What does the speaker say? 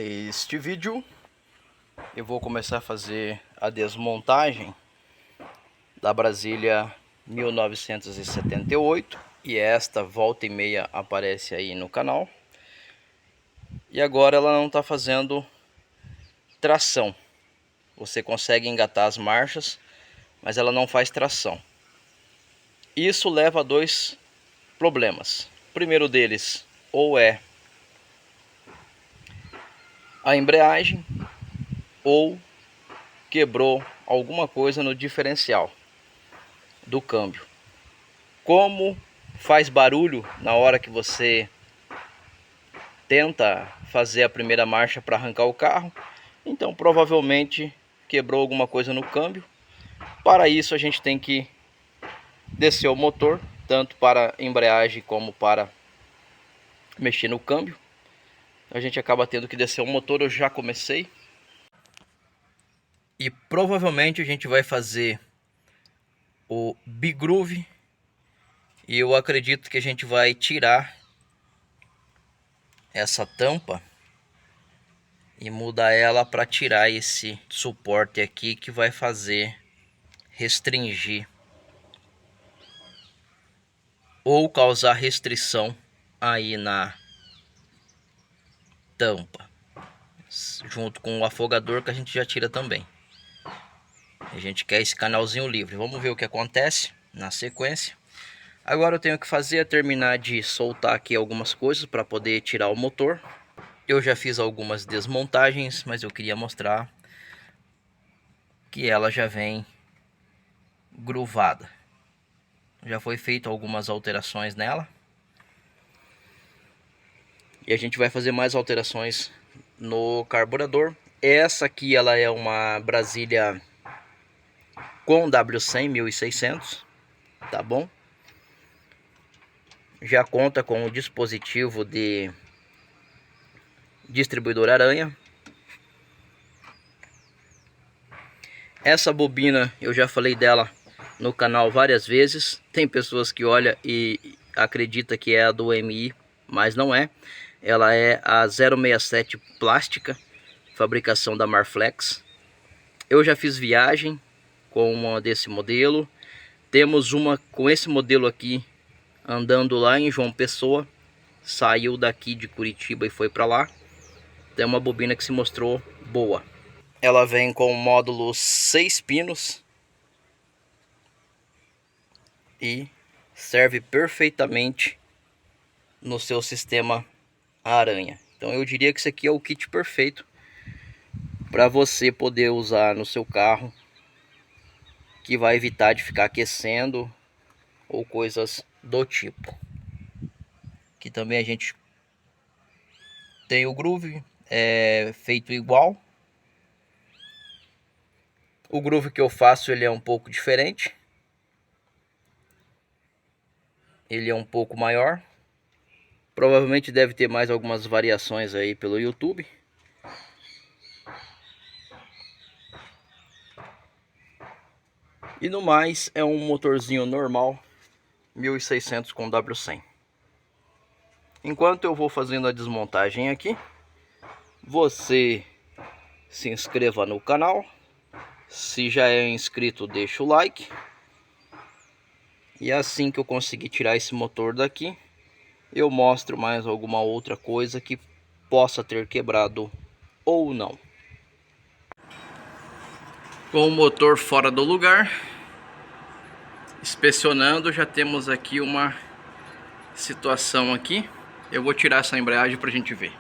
Neste vídeo eu vou começar a fazer a desmontagem da Brasília 1978 e esta volta e meia aparece aí no canal. E agora ela não está fazendo tração. Você consegue engatar as marchas, mas ela não faz tração. Isso leva a dois problemas. O primeiro deles ou é a embreagem ou quebrou alguma coisa no diferencial do câmbio. Como faz barulho na hora que você tenta fazer a primeira marcha para arrancar o carro, então provavelmente quebrou alguma coisa no câmbio. Para isso a gente tem que descer o motor, tanto para embreagem como para mexer no câmbio. A gente acaba tendo que descer o motor. Eu já comecei. E provavelmente a gente vai fazer o bigroove. E eu acredito que a gente vai tirar essa tampa e mudar ela para tirar esse suporte aqui, que vai fazer restringir ou causar restrição aí na tampa, junto com o afogador que a gente já tira também. A gente quer esse canalzinho livre. Vamos ver o que acontece na sequência. Agora eu tenho que fazer é terminar de soltar aqui algumas coisas para poder tirar o motor. Eu já fiz algumas desmontagens, mas eu queria mostrar que ela já vem gruvada. Já foi feito algumas alterações nela. E a gente vai fazer mais alterações no carburador. Essa aqui ela é uma Brasília com W100 1600, tá bom? Já conta com o dispositivo de distribuidor aranha. Essa bobina eu já falei dela no canal várias vezes. Tem pessoas que olham e acredita que é a do MI, mas não é. Ela é a 067 plástica, fabricação da Marflex. Eu já fiz viagem com uma desse modelo. Temos uma com esse modelo aqui andando lá em João Pessoa. Saiu daqui de Curitiba e foi para lá. Tem uma bobina que se mostrou boa. Ela vem com o módulo 6 pinos e serve perfeitamente no seu sistema aranha. Então eu diria que isso aqui é o kit perfeito para você poder usar no seu carro, que vai evitar de ficar aquecendo ou coisas do tipo. Aqui também a gente tem o groove, feito igual. O groove que eu faço ele é um pouco diferente. Ele é um pouco maior. Provavelmente deve ter mais algumas variações aí pelo YouTube. E no mais é um motorzinho normal 1600 com W100. Enquanto eu vou fazendo a desmontagem aqui, você se inscreva no canal. Se já é inscrito, deixa o like. E assim que eu conseguir tirar esse motor daqui, eu mostro mais alguma outra coisa que possa ter quebrado ou não. Com o motor fora do lugar, inspecionando, já temos aqui uma situação aqui. Eu vou tirar essa embreagem para a gente ver.